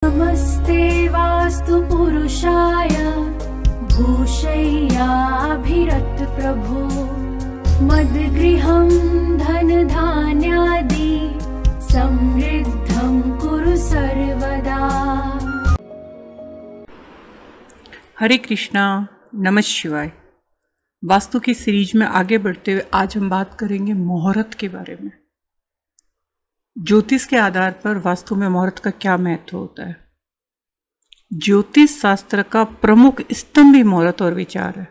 नमस्ते वास्तु पुरुषाय भूषय्याभिरत प्रभो मद्गृहं धनधान्यादि समृद्धं कुरु सर्वदा। हरे कृष्णा, नमः शिवाय। वास्तु की सीरीज में आगे बढ़ते हुए आज हम बात करेंगे मुहूर्त के बारे में। ज्योतिष के आधार पर वास्तु में मुहूर्त का क्या महत्व होता है। ज्योतिष शास्त्र का प्रमुख स्तंभ ही मुहूर्त और विचार है।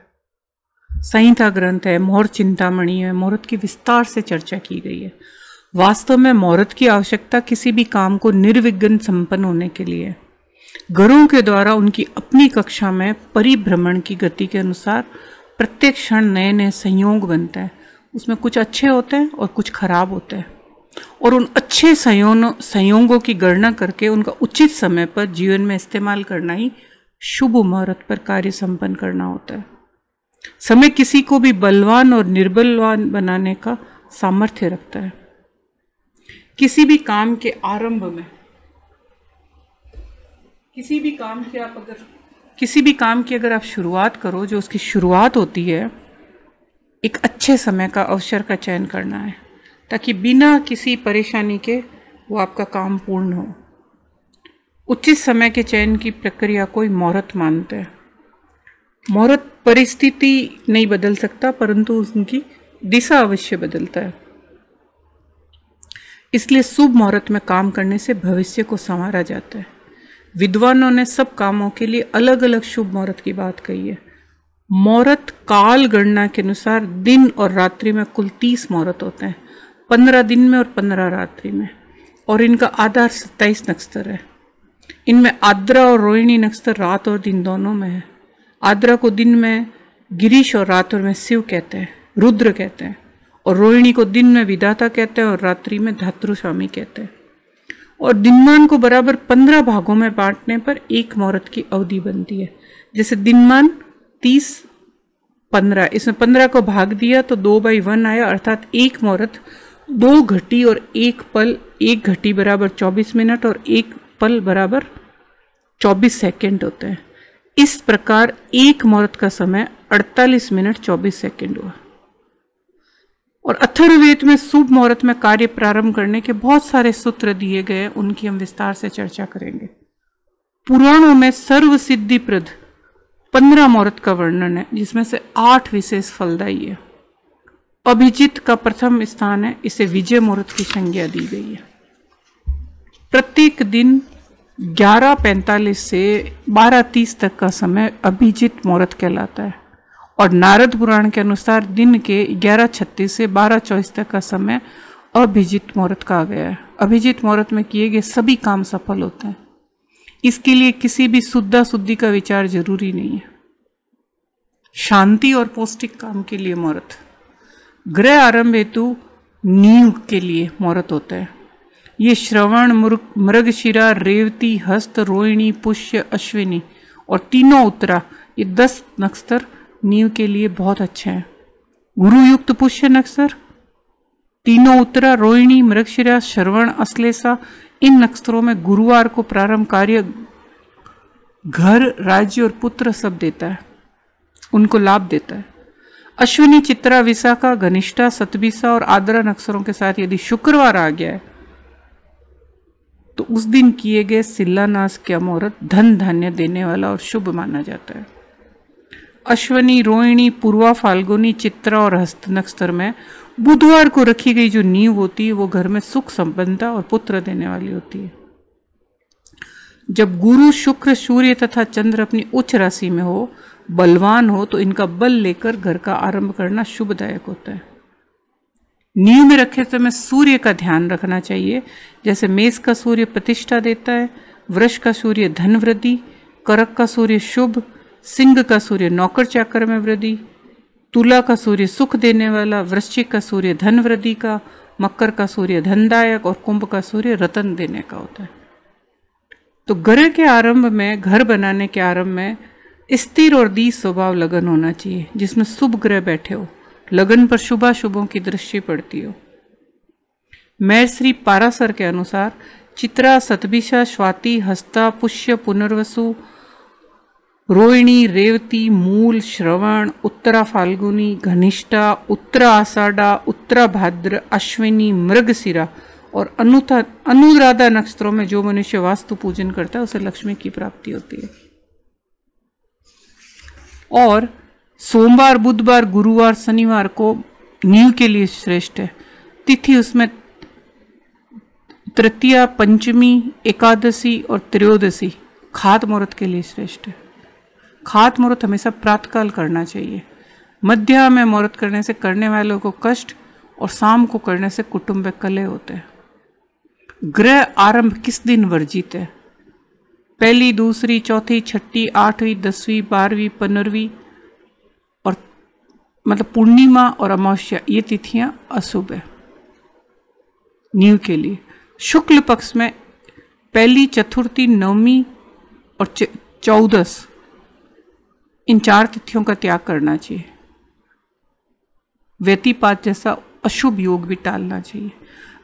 संहिता ग्रंथ है, मुहूर्त चिंतामणि है, मुहूर्त की विस्तार से चर्चा की गई है। वास्तव में मुहूर्त की आवश्यकता किसी भी काम को निर्विघ्न संपन्न होने के लिए ग्रहों के द्वारा उनकी अपनी कक्षा में परिभ्रमण की गति के अनुसार प्रत्येक क्षण नए नए संयोग बनता है। उसमें कुछ अच्छे होते हैं और कुछ खराब होते हैं, और उन अच्छे संयोगों की गणना करके उनका उचित समय पर जीवन में इस्तेमाल करना ही शुभ मुहूर्त पर कार्य संपन्न करना होता है। समय किसी को भी बलवान और निर्बलवान बनाने का सामर्थ्य रखता है। किसी भी काम के आरंभ में किसी भी काम की अगर आप शुरुआत करो, जो उसकी शुरुआत होती है, एक अच्छे समय का अवसर का चयन करना है ताकि बिना किसी परेशानी के वो आपका काम पूर्ण हो। उचित समय के चयन की प्रक्रिया को ही मुहूर्त मानते हैं। मुहूर्त परिस्थिति नहीं बदल सकता, परंतु उनकी दिशा अवश्य बदलता है। इसलिए शुभ मुहूर्त में काम करने से भविष्य को संवारा जाता है। विद्वानों ने सब कामों के लिए अलग अलग शुभ मुहूर्त की बात कही है। मुहूर्त काल गणना के अनुसार दिन और रात्रि में कुल 30 मुहूर्त होते हैं, 15 दिन में और 15 रात्रि में, और इनका आधार 27 नक्षत्र है। इनमें आद्रा और रोहिणी नक्षत्र रात और दिन दोनों में है। आद्रा को दिन में गिरीश और रात्रि में शिव कहते हैं, रुद्र कहते हैं, और रोहिणी को दिन में विधाता कहते हैं और रात्रि में धातृस्वामी कहते हैं। और दिनमान को बराबर 15 भागों में बांटने पर एक मुहूर्त की अवधि बनती है। जैसे दिनमान 30-15, इसमें 15 को भाग दिया तो 2/1 आया, अर्थात एक मुहूर्त 2 घटी और 1 पल, 1 घटी बराबर 24 मिनट और 1 पल बराबर 24 सेकंड होते हैं। इस प्रकार एक मुहूर्त का समय 48 मिनट 24 सेकंड हुआ। और अथर्ववेद में शुभ मुहूर्त में कार्य प्रारंभ करने के बहुत सारे सूत्र दिए गए, उनकी हम विस्तार से चर्चा करेंगे। पुराणों में सर्व सिद्धिप्रद 15 मुहूर्त का वर्णन है, जिसमें से 8 विशेष फलदायी है। अभिजीत का प्रथम स्थान है, इसे विजय मुहूर्त की संज्ञा दी गई है। प्रत्येक दिन 11:45 से 12:30 तक का समय अभिजीत मुहूर्त कहलाता है, और नारद पुराण के अनुसार दिन के 11:36 से 12:24 तक का समय अभिजीत मुहूर्त कहा गया है। अभिजीत मुहूर्त में किए गए सभी काम सफल होते हैं। इसके लिए किसी भी शुद्धि का विचार जरूरी नहीं है। शांति और पौष्टिक काम के लिए मुहूर्त, गृह आरंभ हेतु नींव के लिए मुहूर्त होता है। ये श्रवण, मृगशिरा, रेवती, हस्त, रोहिणी, पुष्य, अश्विनी और तीनों उत्तरा, ये 10 नक्षत्र नींव के लिए बहुत अच्छे हैं। गुरुयुक्त पुष्य नक्षत्र, तीनों उत्तरा, रोहिणी, मृगशिरा, श्रवण, अश्लेषा, इन नक्षत्रों में गुरुवार को प्रारंभ कार्य घर, राज्य और पुत्र सब देता है, उनको लाभ देता है। अश्विनी, चित्रा, विशाखा, घनिष्ठा, सतभिषा और आद्रा नक्षत्रों के साथ यदि शुक्रवार आ गया है तो उस दिन किए गए शिलान्यास का मुहूर्त धन धान्य देने वाला और शुभ माना जाता है। अश्विनी, रोहिणी, पूर्वा, फाल्गुनी, चित्रा और हस्त नक्षत्र में बुधवार को रखी गई जो नींव होती है वो घर में सुख, संपन्नता और पुत्र देने वाली होती है। जब गुरु, शुक्र, सूर्य तथा चंद्र अपनी उच्च राशि में हो, बलवान हो, तो इनका बल लेकर घर का आरंभ करना शुभदायक होता है। नींव में रखे समय सूर्य का ध्यान रखना चाहिए। जैसे मेष का सूर्य प्रतिष्ठा देता है, वृष का सूर्य धन वृद्धि, कर्क का सूर्य शुभ, सिंह का सूर्य नौकर चाकर में वृद्धि, तुला का सूर्य सुख देने वाला, वृश्चिक का सूर्य धन वृद्धि का, मकर का सूर्य धनदायक और कुंभ का सूर्य रतन देने का होता है। तो घर के आरंभ में, घर बनाने के आरंभ में स्थिर और दी स्वभाव लगन होना चाहिए, जिसमें शुभ ग्रह बैठे हो, लगन पर शुभाशुभों की दृष्टि पड़ती हो। महर्षि पाराशर के अनुसार चित्रा, सतभिषा, स्वाति, हस्ता, पुष्य, पुनर्वसु, रोहिणी, रेवती, मूल, श्रवण, उत्तरा फाल्गुनी, घनिष्ठा, उत्तरा आषाढ़ा, उत्तरा भाद्र, अश्विनी, मृगशिरा और अनुराधा नक्षत्रों में जो मनुष्य वास्तु पूजन करता है उसे लक्ष्मी की प्राप्ति होती है। और सोमवार, बुधवार, गुरुवार, शनिवार को नींव के लिए श्रेष्ठ है। तिथि उसमें तृतीया, पंचमी, एकादशी और त्रयोदशी खात मुहूर्त के लिए श्रेष्ठ है। खात मुहूर्त हमेशा प्रातःकाल करना चाहिए। मध्या में मुहूर्त करने से करने वालों को कष्ट और शाम को करने से कुटुंब में कलह होते हैं। ग्रह आरंभ किस दिन वर्जित है? पहली, दूसरी, चौथी, छठी, 8वीं, 10वीं, 12वीं, 15वीं और मतलब पूर्णिमा और अमावस्या, ये तिथियां अशुभ है नींव के लिए। शुक्ल पक्ष में पहली, चतुर्थी, नवमी और 14 इन 4 तिथियों का त्याग करना चाहिए। व्यतिपात जैसा अशुभ योग भी टालना चाहिए।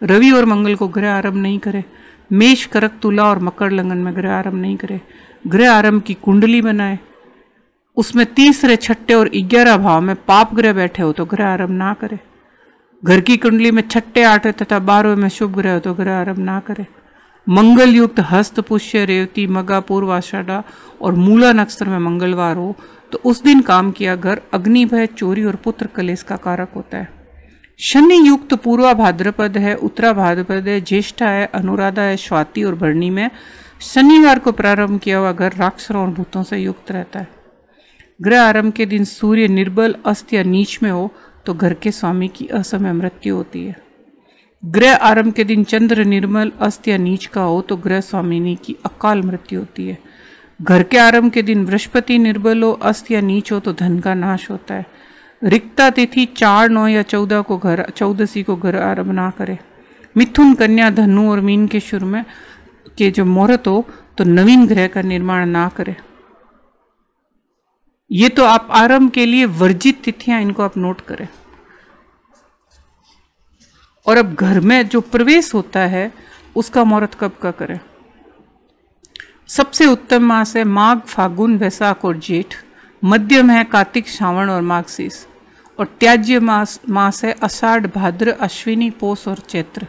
रवि और मंगल को ग्रह आरंभ नहीं करे। मेष, करक, तुला और मकर, लगन में ग्रह आरंभ नहीं करे। ग्रह आरंभ की कुंडली बनाए, उसमें तीसरे, छठे और 11 भाव में पाप ग्रह बैठे हो तो ग्रह आरंभ ना करे। घर की कुंडली में छठे, 8वें तथा 12वें में शुभ ग्रह हो तो ग्रह आरंभ ना करे। मंगल युक्त हस्त, पुष्य, रेवती, मगा, पूर्व आषाढ़ा और मूला नक्षत्र में मंगलवार हो तो उस दिन काम किया घर अग्नि भय, चोरी और पुत्र कलेश का कारक होता है। शनि युक्त पूर्वा भाद्रपद है, उत्तरा भाद्रपद है, ज्येष्ठा है, अनुराधा है, स्वाति और भरणी में शनिवार को प्रारंभ किया हुआ घर राक्षसों और भूतों से युक्त रहता है। ग्रह आरंभ के दिन सूर्य निर्बल, अस्त या नीच में हो तो घर के स्वामी की असमय मृत्यु होती है। ग्रह आरंभ के दिन चंद्र निर्मल, अस्त या नीच का हो तो ग्रह स्वामिनी की अकाल मृत्यु होती है। घर के आरंभ के दिन बृहस्पति निर्बल हो, अस्त या नीच हो तो धन का नाश होता है। रिक्ता तिथि 4, 9 या 14 को घर 14सी को घर आरंभ ना करे। मिथुन, कन्या, धनु और मीन के शुरू में के जो मुहूर्त हो तो नवीन ग्रह का निर्माण ना करे। ये तो आप आरंभ के लिए वर्जित तिथियां, इनको आप नोट करें। और अब घर में जो प्रवेश होता है उसका मुहूर्त कब का करें? सबसे उत्तम मास है माघ, फागुन, वैशाख और जेठ। मध्यम है कार्तिक, श्रावण और माघशीस। और त्याज्य मास है आषाढ़, भाद्र, अश्विनी, पौष और चैत्र।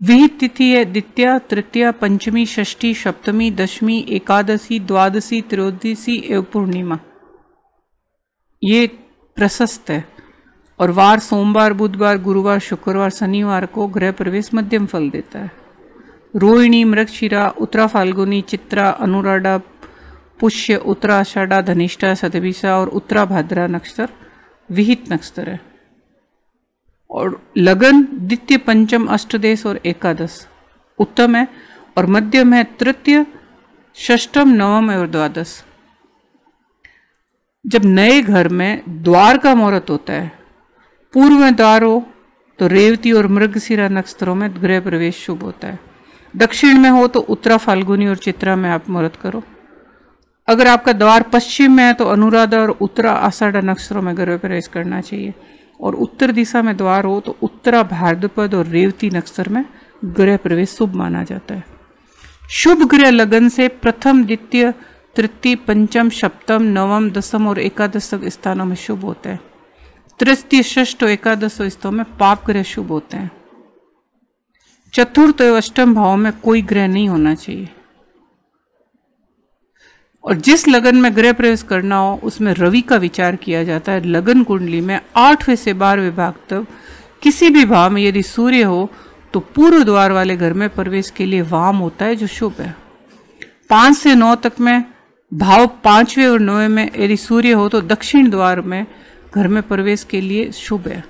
विहित तिथि है द्वितीया, तृतीया, पंचमी, षष्ठी, सप्तमी, दशमी, एकादशी, द्वादशी, त्रयोदशी एवं पूर्णिमा। ये प्रशस्त है। और वार सोमवार, बुधवार, गुरुवार, शुक्रवार, शनिवार को गृह प्रवेश मध्यम फल देता है। रोहिणी, मृगशिरा, उत्तरा फाल्गुनी, चित्रा, अनुराधा, पुष्य, उत्तरा आषाढ़ा, धनिष्ठा, शतभिषा और उत्तरा भाद्रा नक्षत्र विहित नक्षत्र है। और लगन द्वितीय, पंचम, अष्टदेश और एकादश उत्तम है। और मध्यम है तृतीय, षष्ठम, नवम और द्वादश। जब नए घर में द्वार का मुहूर्त होता है, पूर्व में द्वार हो तो रेवती और मृगशिरा नक्षत्रों में गृह प्रवेश शुभ होता है। दक्षिण में हो तो उत्तरा फाल्गुनी और चित्रा में आप मुहूर्त करो। अगर आपका द्वार पश्चिम में है तो अनुराधा और उत्तरा आषाढ़ नक्षत्रों में गृह प्रवेश करना चाहिए। और उत्तर दिशा में द्वार हो तो उत्तरा भाद्रपद और रेवती नक्षत्र में गृह प्रवेश शुभ माना जाता है। शुभ गृह लगन से प्रथम, द्वितीय, तृतीय, पंचम, सप्तम, नवम, दसम और एकादश स्थानों में शुभ होता है। तृतीय, षष्ठ और एकादश स्थानों में पाप ग्रह शुभ होते हैं। चतुर्थ और अष्टम भाव में कोई ग्रह नहीं होना चाहिए। और जिस लगन में गृह प्रवेश करना हो उसमें रवि का विचार किया जाता है। लगन कुंडली में 8वें से 12वें भाग तक किसी भी भाव में यदि सूर्य हो तो पूर्व द्वार वाले घर में प्रवेश के लिए वाम होता है जो शुभ है। 5 से 9 तक में भाव 5वें और 9वें में यदि सूर्य हो तो दक्षिण द्वार में घर में प्रवेश के लिए शुभ है।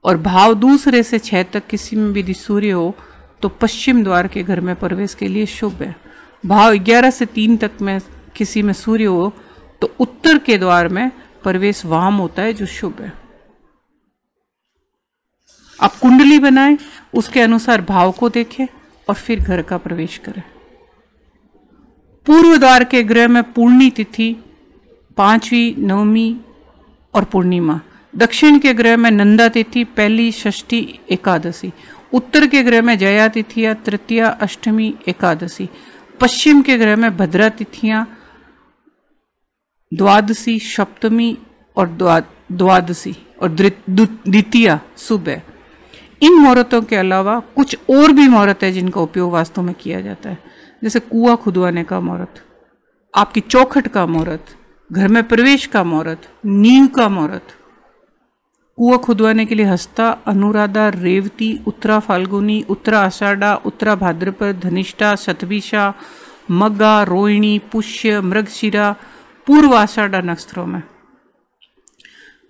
और भाव 2 से 6 तक किसी में यदि सूर्य हो तो पश्चिम द्वार के घर में प्रवेश के लिए शुभ है। भाव 11 से 3 तक में किसी में सूर्य हो तो उत्तर के द्वार में प्रवेश वाम होता है जो शुभ है। आप कुंडली बनाएं, उसके अनुसार भाव को देखें और फिर घर का प्रवेश करें। पूर्व द्वार के गृह में पूर्णी तिथि 5वीं, 9वीं और पूर्णिमा दक्षिण के ग्रह में नंदा तिथि पहली, षष्ठी, एकादशी। उत्तर के ग्रह में जया तिथियां तृतीया, अष्टमी, एकादशी। पश्चिम के ग्रह में भद्रा तिथियां द्वादशी, सप्तमी और द्वादशी और द्वितीया शुभ है। इन मुहूर्तों के अलावा कुछ और भी मुहूर्त है जिनका उपयोग वास्तु में किया जाता है, जैसे कुआं खुदवाने का मुहूर्त, आपकी चौखट का मुहूर्त, घर में प्रवेश का मुहूर्त, नींव का मुहूर्त। कुआं खुदवाने के लिए हस्ता, अनुराधा, रेवती, उत्तरा फाल्गुनी, उत्तरा आषाढ़ा, उत्तरा भाद्रपद, धनिष्ठा, शतभिषा, मग्गा, रोहिणी, पुष्य, मृगशिरा, पूर्व आषाढ़ा नक्षत्रों में।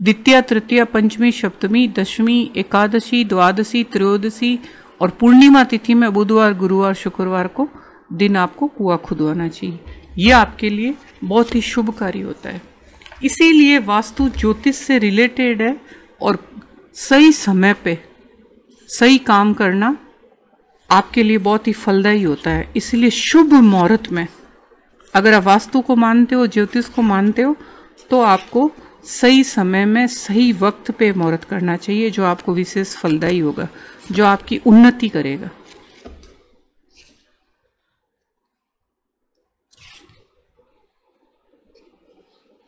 द्वितीया, तृतीया, पंचमी, सप्तमी, दशमी, एकादशी, द्वादशी, त्रयोदशी और पूर्णिमा तिथि में बुधवार, गुरुवार, शुक्रवार को दिन आपको कुआं खुदवाना चाहिए। यह आपके लिए बहुत ही शुभकारी होता है। इसीलिए वास्तु ज्योतिष से रिलेटेड है और सही समय पे सही काम करना आपके लिए बहुत ही फलदायी होता है। इसलिए शुभ मुहूर्त में अगर आप वास्तु को मानते हो, ज्योतिष को मानते हो, तो आपको सही समय में सही वक्त पे मुहूर्त करना चाहिए, जो आपको विशेष फलदायी होगा, जो आपकी उन्नति करेगा।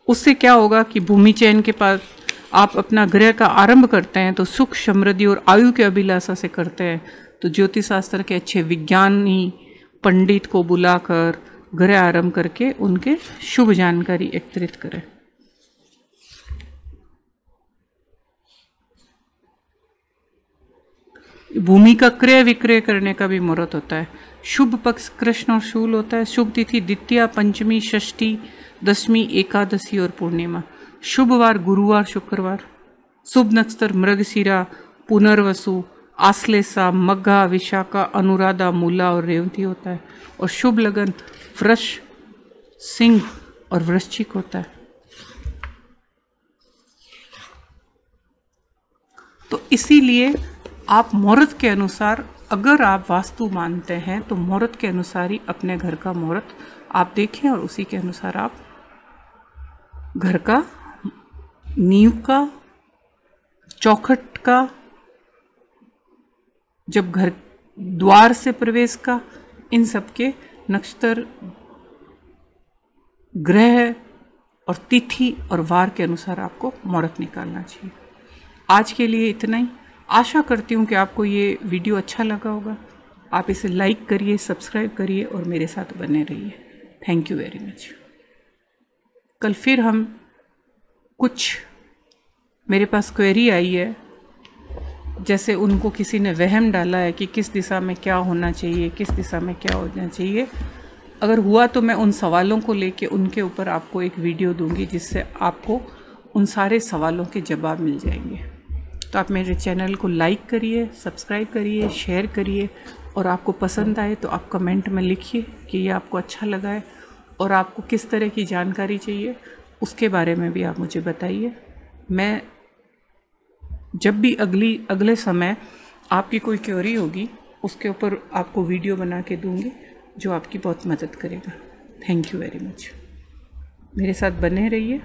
उससे क्या होगा कि भूमि चयन के पास आप अपना गृह का आरंभ करते हैं तो सुख, समृद्धि और आयु के अभिलाषा से करते हैं, तो ज्योतिष शास्त्र के अच्छे विज्ञानी पंडित को बुलाकर गृह आरंभ करके उनके शुभ जानकारी एकत्रित करें। भूमि का क्रय विक्रय करने का भी मुहूर्त होता है। शुभ पक्ष कृष्ण और शूल होता है। शुभ तिथि द्वितीया, पंचमी, षष्ठी, दशमी, एकादशी और पूर्णिमा। शुभ वार गुरुवार, शुक्रवार। शुभ नक्षत्र मृगशिरा, पुनर्वसु, आश्लेषा, मग्घा, विशाखा, अनुराधा, मूला और रेवती होता है। और शुभ लगन वृष, सिंह और वृश्चिक होता है। तो इसीलिए आप मुहूर्त के अनुसार, अगर आप वास्तु मानते हैं तो मुहूर्त के अनुसार ही अपने घर का मुहूर्त आप देखें और उसी के अनुसार आप घर का, नींव का, चौखट का, जब घर द्वार से प्रवेश का, इन सब के नक्षत्र, ग्रह और तिथि और वार के अनुसार आपको मुहूर्त निकालना चाहिए। आज के लिए इतना ही। आशा करती हूँ कि आपको ये वीडियो अच्छा लगा होगा। आप इसे लाइक करिए, सब्सक्राइब करिए और मेरे साथ बने रहिए। Thank you very much. कल फिर हम कुछ, मेरे पास क्वेरी आई है, जैसे उनको किसी ने वहम डाला है कि किस दिशा में क्या होना चाहिए, किस दिशा में क्या होना चाहिए। अगर हुआ तो मैं उन सवालों को लेके उनके ऊपर आपको एक वीडियो दूंगी, जिससे आपको उन सारे सवालों के जवाब मिल जाएंगे। तो आप मेरे चैनल को लाइक करिए, सब्सक्राइब करिए, शेयर करिए और आपको पसंद आए तो आप कमेंट में लिखिए कि ये आपको अच्छा लगा है और आपको किस तरह की जानकारी चाहिए, उसके बारे में भी आप मुझे बताइए। मैं जब भी अगले समय आपकी कोई क्वेरी होगी उसके ऊपर आपको वीडियो बना के दूंगी, जो आपकी बहुत मदद करेगा। Thank you very much. मेरे साथ बने रहिए।